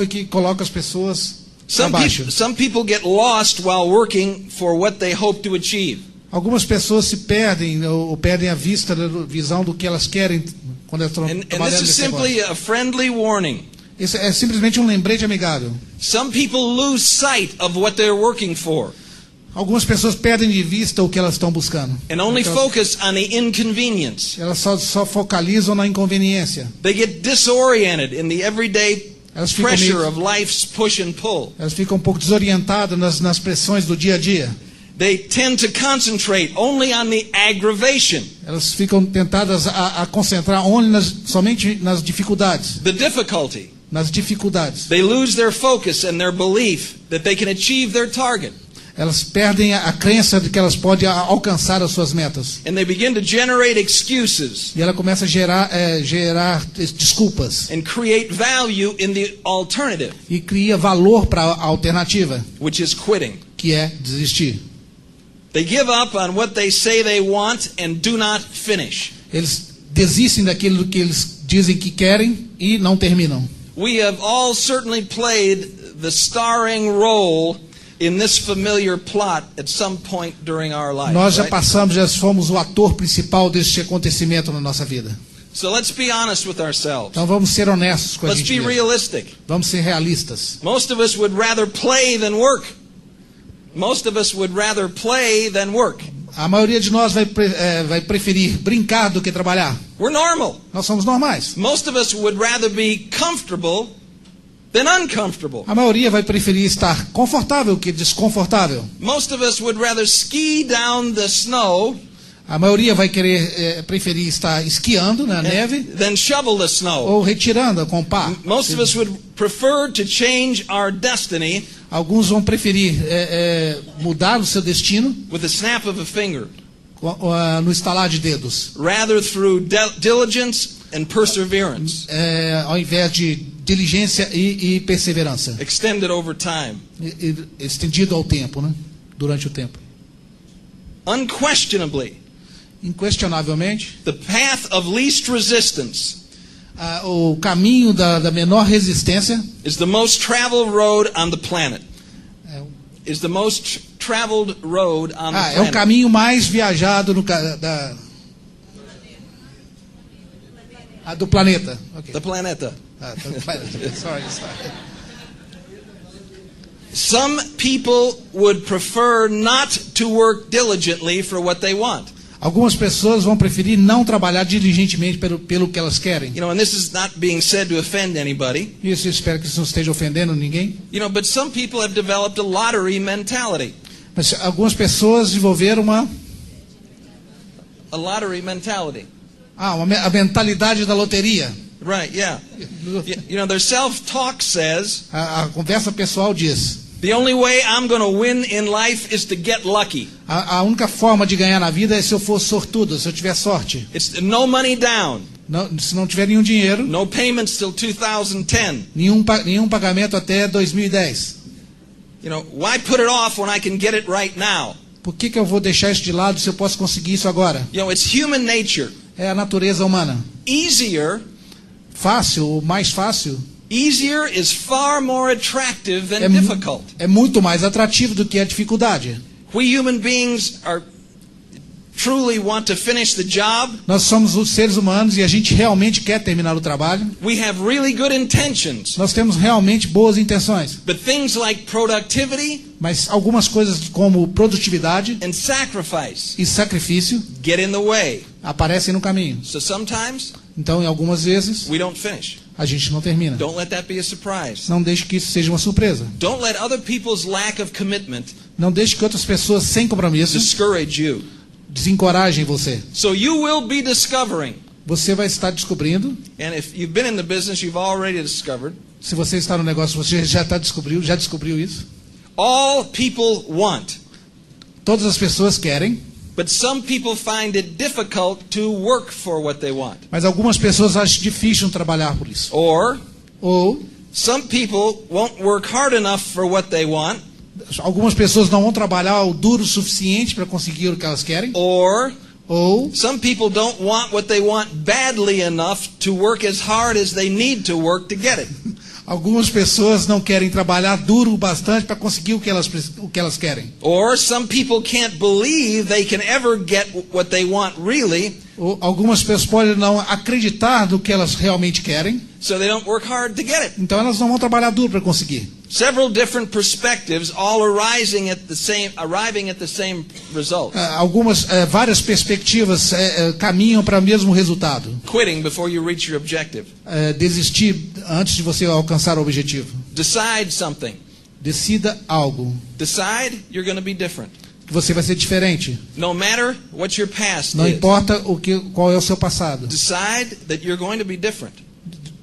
e que coloca as pessoas abaixo. Some people get lost while working for what they hope to achieve. Algumas pessoas se perdem ou perdem a visão do que elas querem quando elas estão And trabalhando this is nesse negócio. simply a friendly warning. Isso é simplesmente um lembrete amigável. Some people lose sight of what they're working for Algumas pessoas perdem de vista o que elas estão buscando. and only Então, focus on the inconvenience. elas só focalizam na inconveniência. They get disoriented in the everyday Elas ficam pressure meio- of life's push and pull. Elas ficam um pouco desorientadas nas pressões do dia a dia. They tend to concentrate only on the aggravation, Elas ficam tentadas a concentrar somente nas dificuldades. the difficulty. Nas dificuldades. They lose their focus and their belief that they can achieve their target. Elas perdem a crença de que elas podem alcançar as suas metas. And they begin to generate excuses E ela começa a gerar desculpas. and create value in the alternative, E cria valor para a alternativa, which is quitting. que é desistir. They give up on what they say they want and do not finish. Eles desistem daquilo que eles dizem que querem e não terminam. We have all certainly played the starring role in this familiar plot at some point during our life. Nós já Right? já fomos o ator principal deste acontecimento na nossa vida. So let's be honest with ourselves. Então vamos ser honestos com a Let's gente be mesmo. realistic. Vamos ser realistas. Most of us would rather play than work. Most of us would rather play than work. A maioria de nós vai preferir brincar do que trabalhar. We're normal. Nós somos normais. Most of us would rather be comfortable than uncomfortable. A maioria vai preferir estar confortável que desconfortável. Most of us would rather ski down the snow A maioria vai preferir estar esquiando na neve than shovel the snow. ou retirando com pá. Most of us would prefer to change our destiny Alguns vão preferir mudar o seu destino with the snap of a finger, no estalar de dedos, rather through diligence and perseverance, ao invés de diligência e perseverança, extended over time. estendido ao tempo, né? Durante o tempo. Unquestionably, Inquestionavelmente, the path of least resistance o caminho da menor resistência is the most traveled road on the planet. é, Is the most traveled road on the é o planet. caminho mais viajado Do planeta. Okay. The planeta. The planeta. Sorry. Some people would prefer not to work diligently for what they want. Algumas pessoas vão preferir não trabalhar diligentemente pelo que elas querem. And this is not being said to offend anybody. Isso, eu espero que isso não esteja ofendendo ninguém. But some people have developed a lottery mentality. Mas algumas pessoas desenvolveram A lottery mentality. a mentalidade da loteria. Right, yeah. Their self-talk says, A conversa pessoal diz: the only way I'm going to win in life is to get lucky. A única forma de ganhar na vida é se eu for sortudo, se eu tiver sorte. It's no money down. Se não tiver nenhum dinheiro, No payments till 2010. nenhum pagamento até 2010. Why put it off when I can get it right now? Por que eu vou deixar isso de lado se eu posso conseguir isso agora? It's human nature. É a natureza humana. Easier Fácil, mais fácil, Easier is far more attractive than difficult. É muito mais atrativo do que a dificuldade. We human beings truly want to finish the job. Nós somos os seres humanos e a gente realmente quer terminar o trabalho. We have really good intentions. Nós temos realmente boas intenções. But things like productivity Mas algumas coisas como produtividade and sacrifice e sacrifício get in the way. aparecem no caminho. So sometimes Então, em algumas vezes, we don't finish. a gente não termina. Don't let that be a surprise. Não deixe que isso seja uma surpresa. Don't let other people's lack of commitment Não deixe que outras pessoas sem compromisso discourage you. desencorajem você. So you will be discovering. Você vai estar descobrindo. And if you've been in the business, you've already discovered. Se você está no negócio, você já descobriu isso. All people want. Todas as pessoas querem. But some people find it difficult to work for what they want. Mas algumas pessoas acham difícil trabalhar por isso. Ou some people won't work hard enough for what they want. Algumas pessoas não vão trabalhar o duro o suficiente para conseguir o que elas querem. Ou some people don't want what they want badly enough to work as hard as they need to work to get it. Algumas pessoas não querem trabalhar duro o bastante para conseguir o que elas querem. Or some people can't believe they can ever get what they want really. Ou algumas pessoas podem não acreditar no que elas realmente querem. So they don't work hard to get it. Então elas não vão trabalhar duro para conseguir. Several different perspectives, all arriving at the same result. Várias perspectivas caminham para o mesmo resultado. Quitting before you reach your objective. Desistir antes de você alcançar o objetivo. Decide something. Decida algo. Decide you're going to be different. Que você vai ser diferente. No matter what your past Não is. importa qual é o seu passado. Decide that you're going to be different.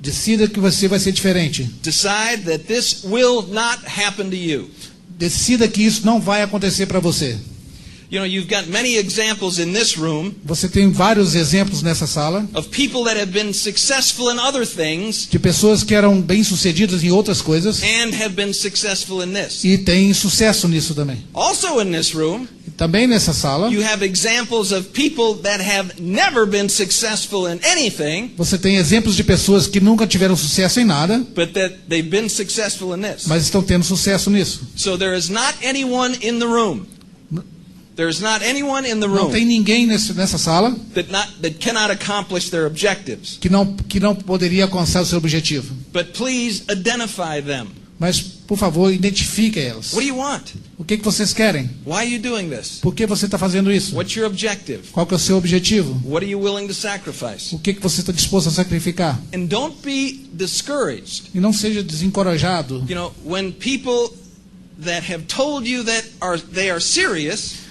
Decida que você vai ser diferente. Decide that this will not happen to you. Decida que isso não vai acontecer para você. You've got many examples in this room. Você tem vários exemplos nessa sala. Of people that have been successful in other things. De pessoas que eram bem-sucedidas em outras coisas. And have been successful in this. E têm sucesso nisso também. Also in this room. Também nessa sala. You have examples of people that have never been successful in anything. Você tem exemplos de pessoas que nunca tiveram sucesso em nada. But that they've been successful in this. Mas estão tendo sucesso nisso. So there is not anyone in the room. There's not anyone in the room. Não tem ninguém nessa sala that cannot accomplish their objectives. Que não poderia alcançar o seu objetivo. But please identify them. Mas, por favor, identifique elas. What do you want? O que vocês querem? Why are you doing this? Por que você está fazendo isso? What's your objective? Qual que é o seu objetivo? What are you willing to sacrifice? O que você está disposto a sacrificar? And don't be discouraged. E não seja desencorajado. When people that have told you that they are serious.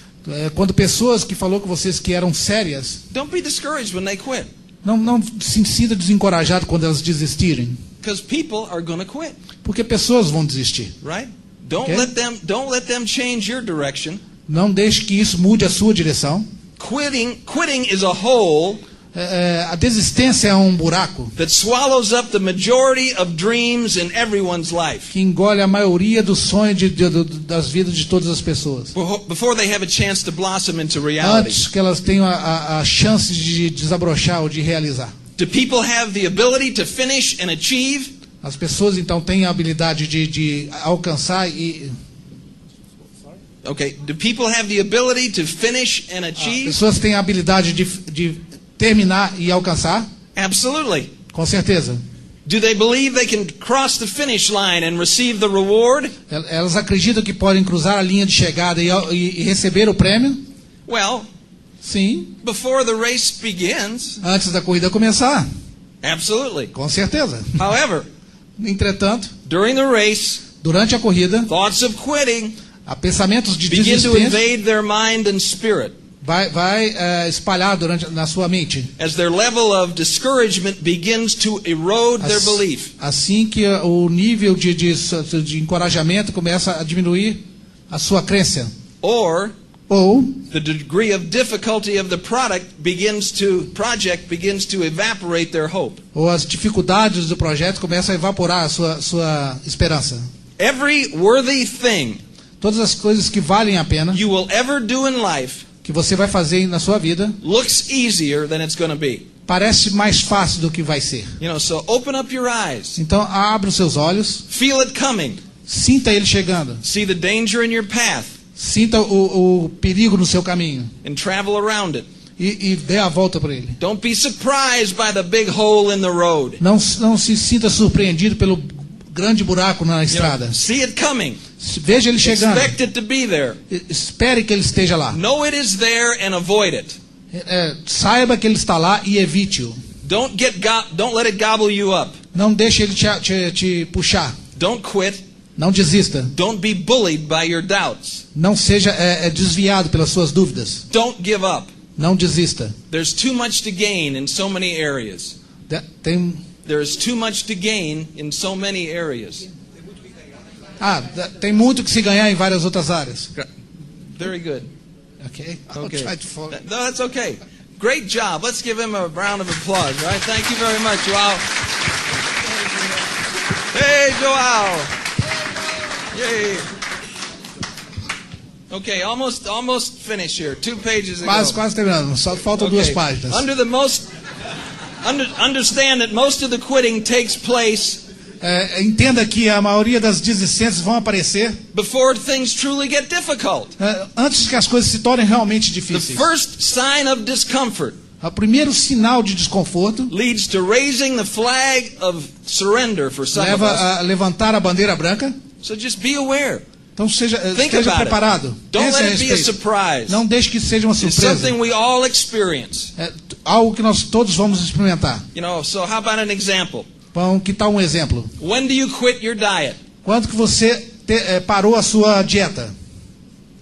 Quando pessoas que falou com vocês que eram sérias. Don't be discouraged when they quit. Não se sinta desencorajado quando elas desistirem. Because people are going to quit. Porque pessoas vão desistir. Right? Don't let them change your direction. Não deixe que isso mude a sua direção. Quitting is a hole. A desistência é um buraco that swallows up the majority of dreams in everyone's life. Que engole a maioria dos sonhos das vidas de todas as pessoas. Before they have a chance to blossom into reality. Antes que elas tenham a chance de desabrochar ou de realizar. Do people have the ability to finish and achieve? As pessoas então têm a habilidade de alcançar e Okay, do people have the ability to finish and achieve? As pessoas têm a habilidade de terminar e alcançar? Absolutely. Com certeza. Do they believe they can cross the finish line and receive the reward? Elas acreditam que podem cruzar a linha de chegada e receber o prêmio? Well, Sim. before the race begins, Antes da corrida começar? absolutely. Com certeza. However, Entretanto, during the race, durante a corrida, thoughts of quitting há pensamentos de begin to desespero invade their mind and spirit vai espalhar na sua mente. as their level of discouragement begins to erode their belief. Assim que o nível de encorajamento começa a diminuir a sua crença. Or Ou the degree of difficulty of the project begins to evaporate their hope. ou as dificuldades do projeto começam a evaporar a sua esperança. Every worthy thing Todas as coisas que valem a pena, you will ever do in life que você vai fazer na sua vida, looks easier than it's going to be. parece mais fácil do que vai ser. So open up your eyes. Então, abra os seus olhos, Feel it coming. sinta ele chegando, See the danger in your path sinta o perigo no seu caminho and travel around it. e dê a volta para ele. Don't be surprised by the big hole in the road. Não se sinta surpreendido pelo grande buraco na estrada. See it coming. Veja ele chegando. Expect it to be there. Espere que ele esteja lá. Know it is there and avoid it. Saiba que ele está lá e evite-o. Don't let it gobble you up. Não deixe ele te puxar. Don't quit. Não desista. Don't be bullied by your doubts. Não seja desviado pelas suas dúvidas. Don't give up. Não desista. There's too much to gain in so many areas. There's too much to gain in so many areas. Tem muito que se ganhar em várias outras áreas. Very good. Okay. Okay. Try to follow. No, that's okay. Great job. Let's give him a round of applause, right? Thank you very much, Joao. Hey, Joao. Yay. Okay, almost finished here. 2 pages ago. Quase terminando. Só faltam 2 páginas. Understand that most of the quitting takes place Entenda que a maioria das desistências vão aparecer before things truly get difficult. Antes que as coisas se tornem realmente The difíceis. first sign of discomfort O primeiro sinal de desconforto leads to raising the flag of surrender for some of leva us. a levantar a bandeira branca. So just be aware. Então Think esteja about preparado. it. Don't Pense a let it be a respeito. surprise. Não deixe que seja uma It's surpresa. something we all experience. Algo que nós todos vamos experimentar. So how about an example? Então, que tal um exemplo? When do you quit your diet? Quando que você parou a sua dieta?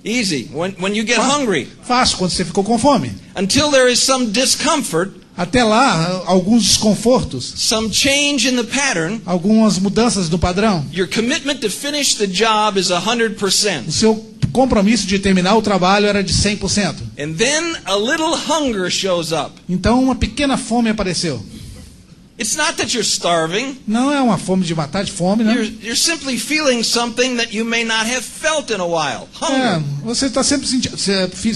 Easy. When you get hungry. Fácil, quando você ficou com fome. Until there is some discomfort. Até lá, alguns desconfortos, Some change in the pattern. algumas mudanças do padrão. Your commitment to finish the job is 100%. O seu compromisso de terminar o trabalho era de 100%. And then a little hunger shows up. Então uma pequena fome apareceu. It's not that you're starving. Não é uma fome de matar de fome, né? You're simply feeling something that you may not have felt in a while. Hunger. Você está sempre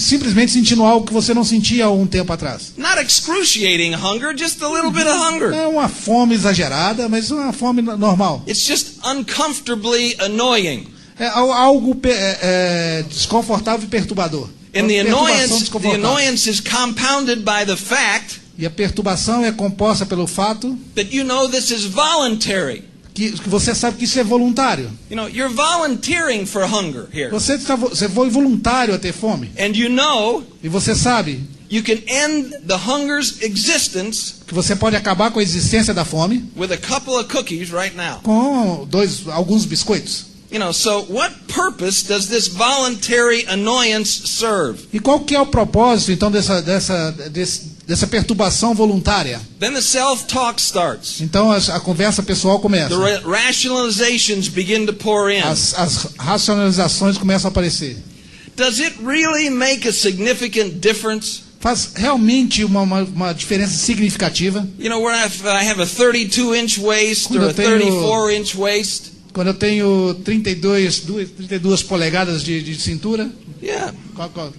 simplesmente sentindo algo que você não sentia há um tempo atrás. Not excruciating hunger, just a little bit of hunger. É uma fome exagerada, mas uma fome normal. It's just uncomfortably annoying. É algo desconfortável e perturbador. And the Perturbação annoyance is compounded by the fact E a perturbação é composta pelo fato that you know this is voluntary. que você sabe que isso é voluntário. You're volunteering for hunger here. Você foi voluntário a ter fome. And you know E você sabe you can end the hunger's existence que você pode acabar com a existência da fome with a couple of cookies right now. com alguns biscoitos. So what purpose does this voluntary annoyance serve? E qual que é o propósito então dessa perturbação voluntária? Then the self-talk starts. Então a conversa pessoal começa. The rationalizations begin to pour in. As racionalizações começam a aparecer. Does it really make a significant difference? Faz realmente uma diferença significativa. Where I have a 32-inch waist or a 34-inch waist. Quando eu tenho 32 polegadas de cintura. Yeah. Quanto?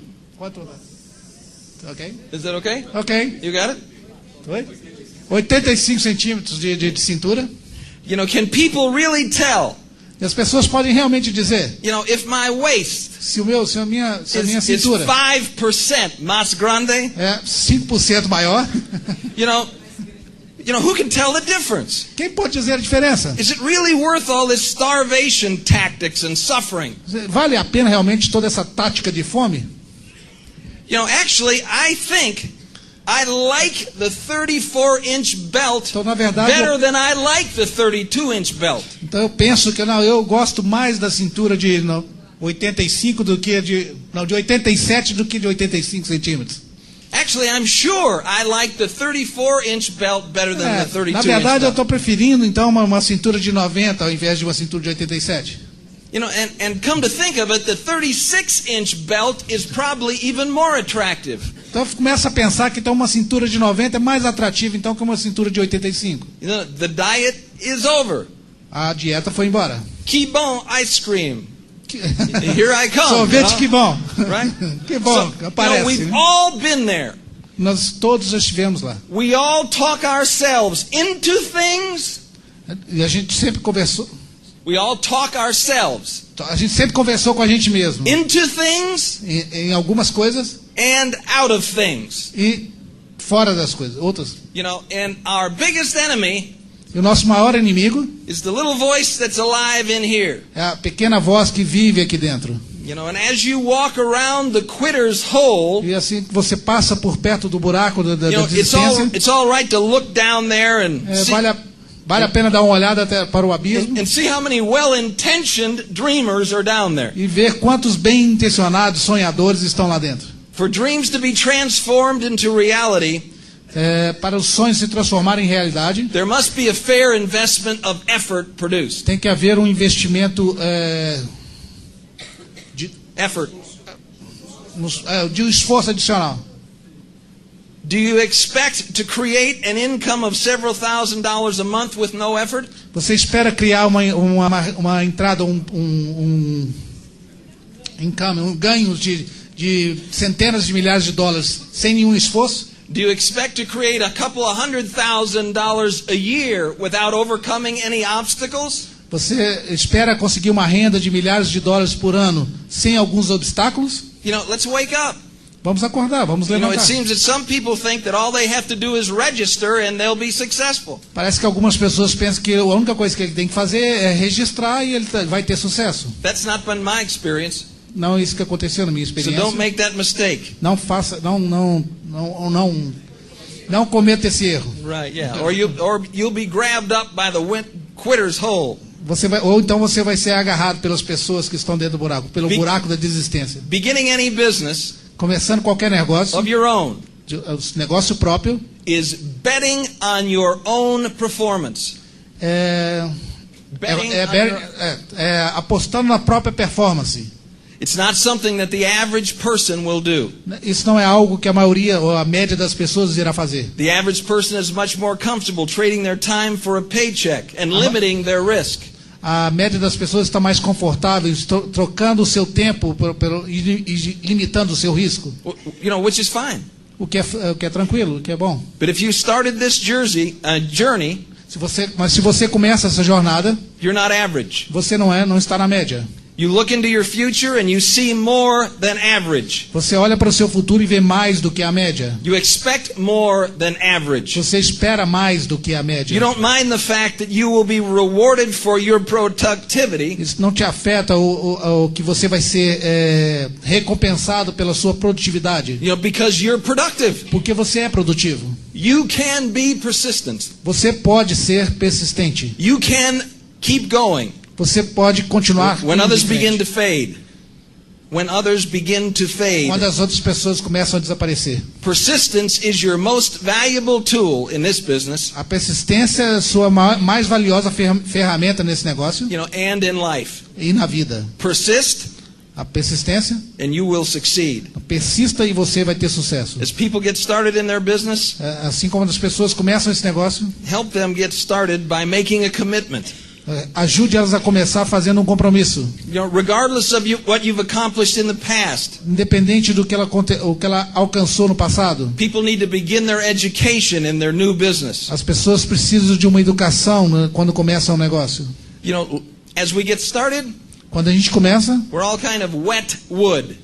Ok? Is that okay? Ok. You got it? Oi? 85 centímetros de cintura. Can people really tell? E as pessoas podem realmente dizer. If my waist se a minha cintura is 5% mais grande, é 5% maior. You know, who can tell the difference? Quem pode dizer a diferença? Is it really worth all this starvation tactics and suffering? Vale a pena realmente toda essa tática de fome? You know, actually, I think I like the 34-inch belt Então, na verdade, better than I like the 32-inch belt. Então eu penso que eu gosto mais da cintura de 85 do que de 87 do que de 85 centímetros. Actually, I'm sure I like the 34-inch belt better than the 32-inch Na verdade, eu belt. estou preferindo então uma cintura de 90 ao invés de uma cintura de 87. You know, and come to think of it, the 36-inch belt is probably even more attractive. Então começa a pensar que então uma cintura de 90 é mais atrativa então que uma cintura de 85. You know, the diet is over. A dieta foi embora. Que bom ice cream. Here I come. Sorvete, que bom. Right? Que bom, So, aparece. we've Né? all been there. Nós todos já estivemos lá. We all talk ourselves into things. E a gente sempre conversou. We all talk ourselves A gente sempre conversou com a gente mesmo. into things Em algumas coisas and out of things. e fora das coisas. Outras. You know, and our biggest enemy E o nosso maior inimigo is the little voice that's alive in here. é a pequena voz que vive aqui dentro. You know, and as you walk around the quitter's hole, E assim que você passa por perto do buraco da you know, desistência, it's all right to look down there and see, vale a pena dar uma olhada até para o abismo and see how many well-intentioned dreamers are down there. e ver quantos bem-intencionados sonhadores estão lá dentro. For dreams to be transformed into reality, Para os sonhos se transformarem em realidade, there must be a fair investment of effort produced. tem que haver um investimento Effort. de um esforço adicional. Do you expect to create an income of several $1,000s a month with no effort? Você espera criar uma entrada, ganhos de centenas de milhares de dólares sem nenhum esforço? Do you expect to create a couple of $100,000 a year without overcoming any obstacles? Você espera conseguir uma renda de milhares de dólares por ano sem alguns obstáculos? You know, let's wake up. Vamos acordar, vamos You know, levantar. it seems that some people think that all they have to do is register and they'll be successful. Parece que algumas pessoas pensam que a única coisa que ele tem que fazer é registrar e ele vai ter sucesso. That's not been my experience. Não é isso que aconteceu na minha So experiência. don't make that mistake. Não faça, não cometa esse erro. Right, yeah. Or you'll be grabbed up by the quitter's hole. Ou então você vai ser agarrado pelas pessoas que estão dentro do buraco, pelo buraco da desistência. Beginning any business Começando qualquer negócio, of your own negócio próprio, is betting on your own performance. Betting on your... apostando na própria performance. It's not something that the average person will do. Isso não é algo que a maioria ou a média das pessoas irá fazer. The average person is much more comfortable trading their time for a paycheck and limiting their risk. A média das pessoas está mais confortável trocando o seu tempo e limitando o seu risco. You know, which is fine. O que é tranquilo, o que é bom. But if you started this journey, Mas se você começa essa jornada, you're not average. você não está na média. You look into your future and you see more than average. Você olha para o seu futuro e vê mais do que a média. You expect more than average. Você espera mais do que a média. You don't mind the fact that you will be rewarded for your productivity. Isso não te afeta o que você vai ser recompensado pela sua produtividade. You know, because you're productive. Porque você é produtivo. You can be persistent. Você pode ser persistente. You can keep going. Você pode continuar. When others begin to fade. When others begin to fade. Quando as outras pessoas começam a desaparecer. Persistence is your most valuable tool in this business. A persistência é a sua mais valiosa ferramenta nesse negócio. You know, and in life. E na vida. Persist. A persistência. And you will succeed. Persista e você vai ter sucesso. As people get started in their business. Assim como as pessoas começam esse negócio. Help them get started by making a commitment. Ajude elas a começar fazendo um compromisso. You know, regardless of what you've accomplished in the past. Independente do que ela alcançou no passado. People need to begin their education in their new business. As pessoas precisam de uma educação quando começam um negócio. You know, as we get started, quando a gente começa, we're all kind of wet wood.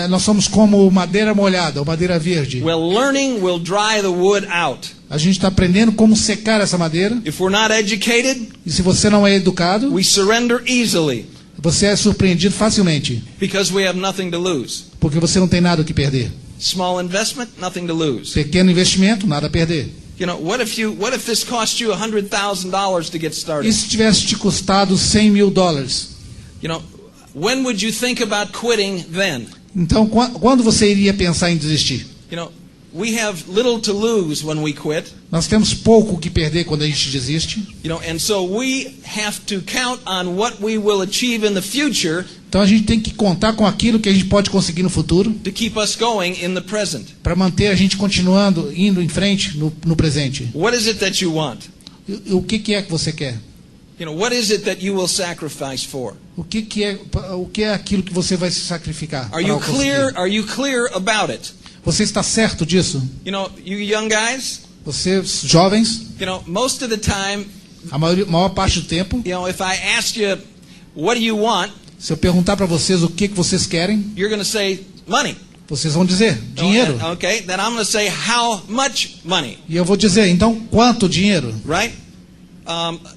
Nós somos como madeira molhada ou madeira verde. Well, learning will dry the wood out. A gente está aprendendo como secar essa madeira. If we're not educated, E se você não é educado, we surrender easily você é surpreendido facilmente, because we have nothing to lose. porque você não tem nada o que perder. Small investment, nothing to lose. Pequeno investimento, nada a perder. You know, what if this cost you $100,000 to get E started? se tivesse te custado $100 mil? You know, when would you think about quitting then? Então, quando você iria pensar em desistir? You know, we have little to lose when we quit. Nós temos pouco o que perder quando a gente desiste. You know, and so we have to count on what we will achieve in the future Então a gente tem que contar com aquilo que a gente pode conseguir no futuro to keep us going in the present. para manter a gente continuando, indo em frente no presente. What is it that you want? E o que é que você quer? You know, what is it that you will sacrifice for? O que é aquilo que você vai se sacrificar? Are para you conseguir? clear? Are you clear about it? Você está certo disso? You know, you young guys, Vocês jovens, you know, most of the time, a maior parte do tempo, you know, if I ask you, what do you want? se eu perguntar para vocês o que vocês querem, You're going to say money. vocês vão dizer dinheiro. Okay, then I'm going to say how much money, E eu vou dizer, então, quanto dinheiro? right?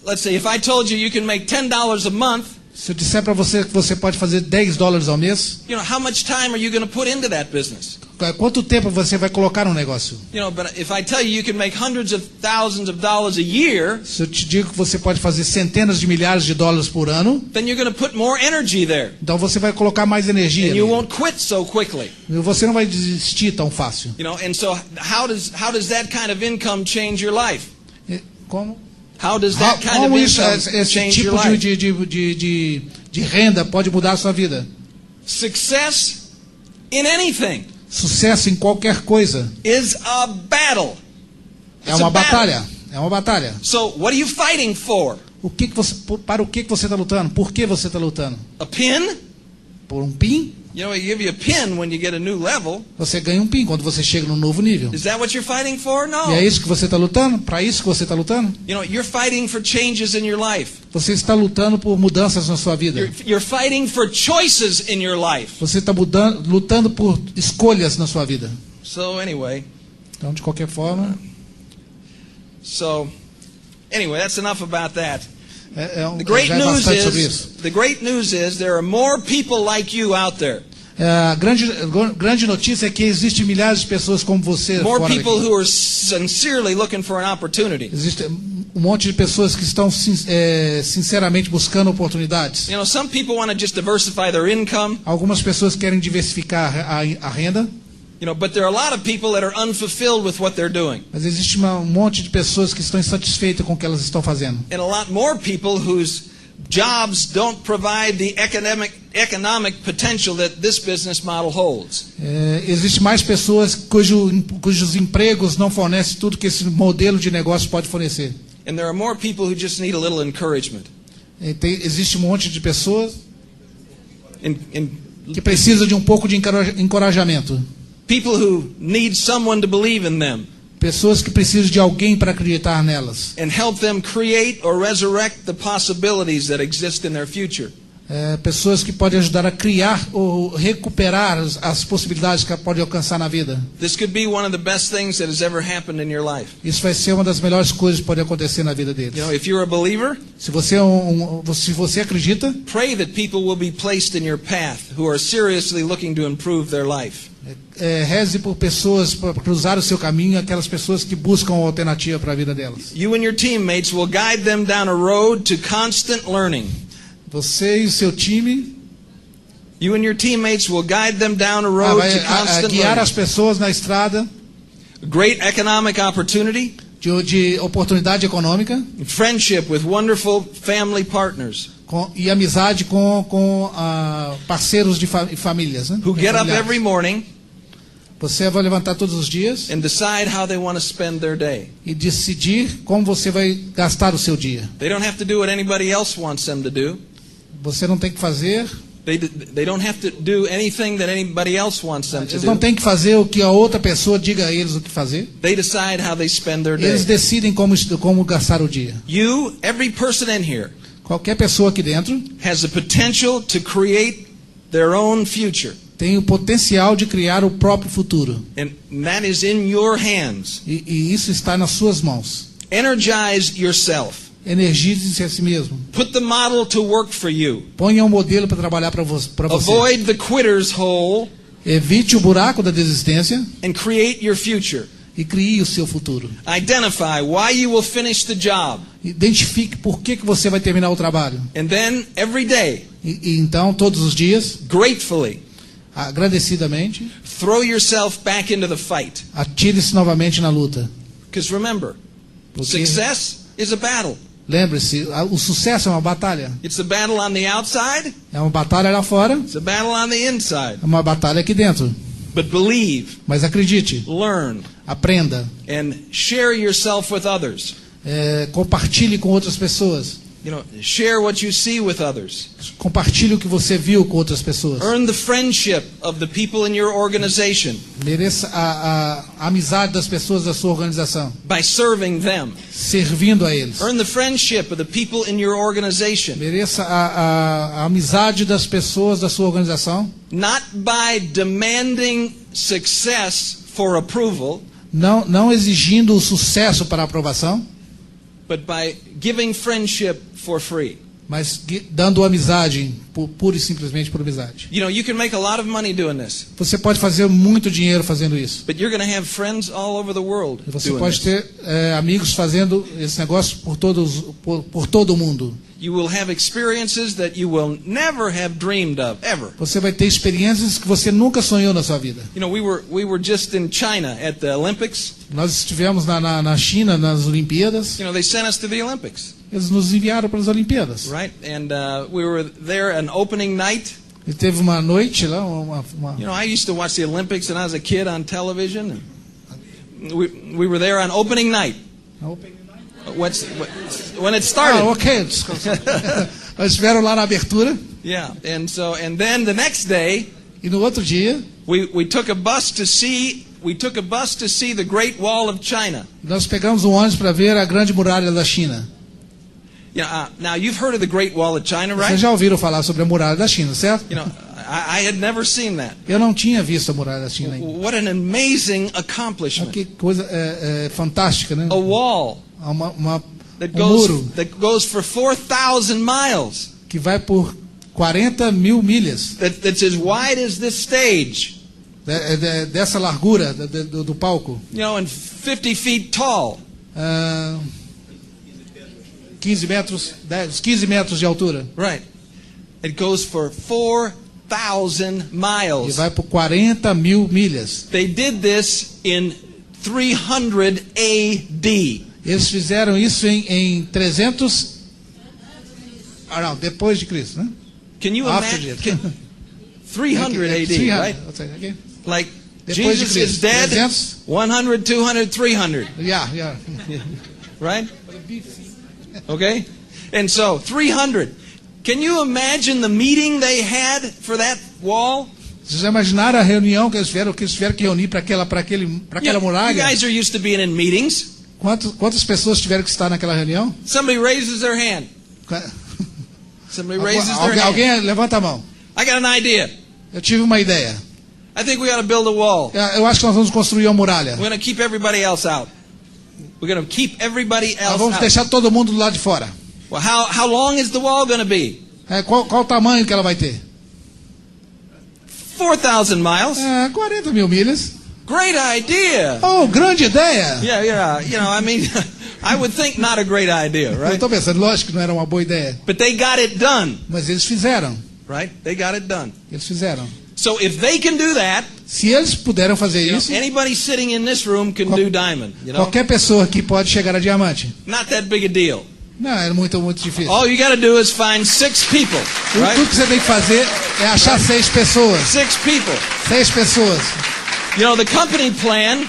Let's say if I told you can make $10 a month, Se eu disser para você que você pode fazer $10 ao mês, you know, how much time are you going to put into that business? quanto tempo você vai colocar no negócio? You know, but if I tell you can make hundreds of thousands of dollars a year, Se eu te digo que você pode fazer centenas de milhares de dólares por ano, then you're going to put more energy there, então você vai colocar mais energia. and you nele. won't quit so quickly. E você não vai desistir tão fácil. You know, and so how does that kind of income change your life? Como? How does that kind of Como isso, income esse change your tipo life? de renda pode mudar a sua vida? Success in anything Sucesso em qualquer coisa is a battle. é It's uma a battle. batalha. É uma batalha. So what are you fighting for? Para o que você está lutando? Por que você está lutando? A pin? Por um pin? You know, they give you a pin when you get a new level. Você ganha um pin quando você chega num novo nível. Is that what you're fighting for? No. E é isso que você está lutando? Para isso que você está lutando? You know, you're fighting for changes in your life. Você está lutando por mudanças na sua vida. You're fighting for choices in your life. Você está lutando por escolhas na sua vida. So anyway, Então, de qualquer forma, that's enough about that. The The great news is there are more people like you out there. A grande notícia é que existem milhares de pessoas como você More fora people daqui. who are sincerely looking for an opportunity. Existe um monte de pessoas que estão sinceramente buscando oportunidades. You know, some people want to just diversify their income. Algumas pessoas querem diversificar a renda, You know, but there are a lot of people that are unfulfilled with what they're doing. mas existe um monte de pessoas que estão insatisfeitas com o que elas estão fazendo. And a lot more people whose jobs don't provide the economic potential that this business model holds. Existe mais pessoas cujos empregos não fornecem tudo que esse modelo de negócio pode fornecer. And there are more people who just need a little encouragement. Existe um monte de pessoas And que precisam de um pouco de encorajamento. people who need someone to believe in them Pessoas que precisam de alguém para acreditar nelas. and help them create or resurrect the possibilities that exist in their future. Pessoas que podem ajudar a criar ou recuperar as possibilidades que ela pode alcançar na vida. This could be one of the best things that has ever happened in your life. Isso vai ser uma das melhores coisas que pode acontecer na vida deles. You know, if you're a believer, Se você acredita, pray that people will be placed in your path who are seriously looking to improve their life. reze por pessoas para cruzar o seu caminho, aquelas pessoas que buscam uma alternativa para a vida delas. You and your teammates will guide them down a road to constant learning. Você e o seu time You and your teammates will guide them down a road to constant guiar as learning. pessoas na estrada Great economic opportunity, de oportunidade econômica friendship with wonderful family partners e amizade com parceiros de famílias, né? who get up Familiares. every morning Você vai levantar todos os dias and decide how they want to spend their day. e decidir como você vai gastar o seu dia. They don't have to do what anybody else wants them to do. Você não tem que fazer, They don't have to do anything that anybody else wants them to eles não do. têm que fazer o que a outra pessoa diga a eles o que fazer. They decide how they spend their Eles day. decidem como gastar o dia. You, every person in here, Qualquer pessoa aqui dentro has the potential to create their own future. tem o potencial de criar o próprio futuro. And that is in your hands. E isso está nas suas mãos. Energize yourself. Energize-se a si mesmo. Put the model to work for you. Ponha um modelo para trabalhar para você. Avoid the quitter's hole. Evite o buraco da desistência. And create your future. E crie o seu futuro. Identify why you will finish the job. Identifique por que você vai terminar o trabalho. And then every day. E então todos os dias, gratefully, agradecidamente, throw yourself back into the fight. Atire-se novamente na luta. Because remember, success is a battle. Lembre-se, o sucesso é uma batalha. It's a battle on the outside. É uma batalha lá fora. It's a battle on the inside. É uma batalha aqui dentro. But believe. Mas acredite. Learn. Aprenda. And share yourself with others. Compartilhe com outras pessoas. You know, share what you see with others. Compartilhe o que você viu com outras pessoas. Earn the friendship of the people in your organization. Mereça a amizade das pessoas da sua organização. By serving them. Servindo a eles. Earn the friendship of the people in your organization. Mereça a amizade das pessoas da sua organização. Not by demanding success for approval. Não exigindo o sucesso para a aprovação. But by giving friendship for free. Mas dando amizade, pura e simplesmente por amizade. You know, you can make a lot of money doing this. Você pode fazer muito dinheiro fazendo isso. But you're going to have friends all over the world. Você pode ter amigos fazendo esse negócio por todo o mundo. You will have experiences that you will never have dreamed of ever. Você vai ter experiências que você nunca sonhou na sua vida. You know, we were just in China at the Olympics. Nós estivemos na China nas Olimpíadas. You know, they sent us to the Olympics. Eles nos enviaram para as Olimpíadas. Right? And we were there an opening night. E teve uma noite lá, You know, I used to watch the Olympics when I was a kid on television. And we were there on opening night. When it started. Ok. Nós estiveram lá na abertura. Yeah, and then the next day. E no outro dia. We took a bus to see the Great Wall of China. Nós pegamos um ônibus para ver a Grande Muralha da China. Yeah, now you've heard of the Great Wall of China, right? Vocês já ouviram falar sobre a Muralha da China, certo? You know, I had never seen that. Eu não tinha visto a Muralha da China ainda. What an amazing accomplishment. Que coisa fantástica, né? A wall. Muro that goes for 4,000 miles. Que vai por 40 mil milhas. That's as wide as this stage. Dessa largura do palco. You know, and 50 feet tall. 15 metros de altura. Right. It goes for 4,000 miles. E vai por 40 mil milhas. They did this in 300 AD. Eles fizeram isso em 300. Não, depois de Cristo, né? Can you imagine? 300 AD, 300, right? Okay. Like depois Jesus is dead. 300. 100, 200, 300. Yeah. Right? Okay? And so 300. Can you imagine the meeting they had for that wall? Vocês já imaginaram a reunião que eles tiveram que reunir para aquela muralha? You guys are used to being in meetings. Quantas pessoas tiveram que estar naquela reunião? Somebody raises their hand. Somebody raises their hand. Alguém levanta a mão. I got an idea. Eu tive uma ideia. I think we ought to build a wall. Eu acho que nós vamos construir uma muralha. We're going to keep everybody else out. We're going to keep everybody else Nós vamos out. deixar todo mundo do lado de fora. Well, how long is the wall going to be? Qual o tamanho que ela vai ter? 4,000 miles. 40 mil milhas. Great idea. Oh, grande ideia. Yeah. You know, I mean, I would think not a great idea, right? Eu estou pensando, lógico que não era uma boa ideia. But they got it done. Mas eles fizeram. Right? They got it done. Eles fizeram. So if they can do that, se eles puderam fazer isso, anybody sitting in this room can do diamond. You know? Qualquer pessoa aqui pode chegar a diamante. Not that big a deal. Não, é muito difícil. All you got to do is find 6 people. Right? Tudo que você tem que fazer é achar 6 pessoas. 6 people. 6 pessoas. You know, the company plan.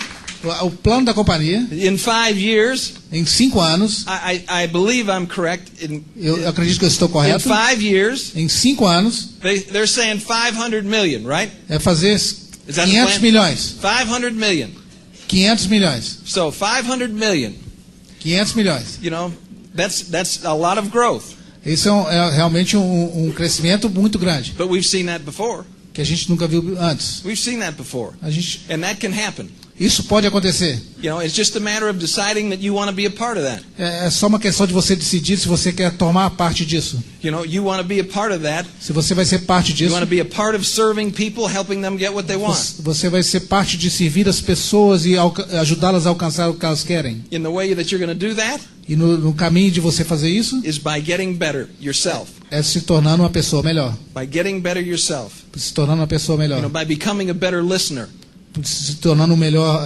O plano da companhia. In 5 years. Em 5 anos. I believe I'm correct. Eu acredito que eu estou correto. In 5 years. Em 5 anos. They're saying 500 million, right? É fazer 500 milhões. 500 million. 500 milhões. So 500 million. 500 milhões. You know, that's a lot of growth. Isso é realmente um crescimento muito grande. But we've seen that before. que a gente nunca viu antes. We've seen that before. And that can happen. Isso pode acontecer. You know, it's just a matter of deciding that you want to be a part of that. É só uma questão de você decidir se você quer tomar parte disso. You know, you want to be a part of that. Se você vai ser parte disso. You want to be a part of serving people, helping them get what they want. Você vai ser parte de servir as pessoas e ajudá-las a alcançar o que elas querem. In the way that you're going to do that, e no caminho de você fazer isso, is by getting better yourself. É se tornando uma pessoa melhor. By getting better yourself. Se tornando uma pessoa melhor. You know, by becoming a better listener. Se tornando um melhor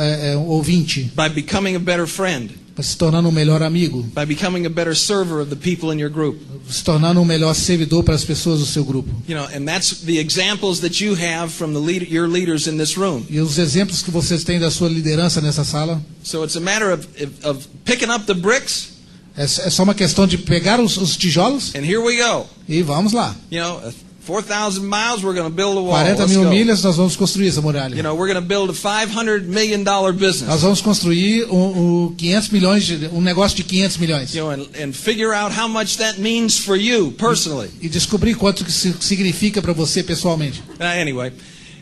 ouvinte. By becoming a better friend. Se tornando um melhor amigo. By becoming a better server of the people in your group. Se tornando um melhor servidor para as pessoas do seu grupo. You know, and that's the examples that you have from your leaders in this room. E os exemplos que vocês têm da sua liderança nessa sala. So it's a matter of picking up the bricks. É só uma questão de pegar os tijolos. And here we go. E vamos lá. You know, 4,000 miles, we're going to build a wall. 40 mil milhas, nós vamos construir essa muralha. You know, we're going to build a $500 million business. Nós vamos construir 500 milhões negócio de 500 milhões. You know, and figure out how much that means for you personally. E descobrir quanto que significa para você pessoalmente. Anyway,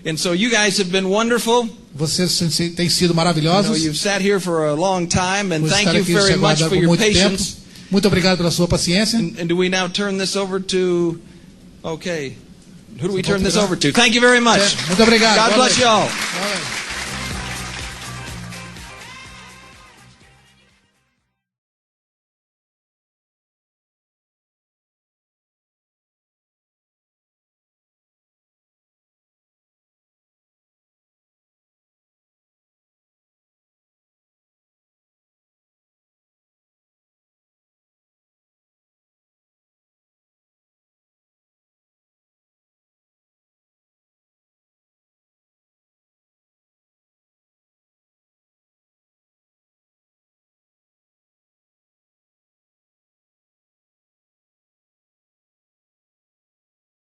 and so you guys have been wonderful. Vocês têm sido maravilhosos. You know, you've sat here for a long time, and thank you very much for your patience. Muito obrigado pela sua paciência. And do we now turn this over to? Okay. Who do we turn this over to? Thank you very much. Muito obrigado. God bless you all.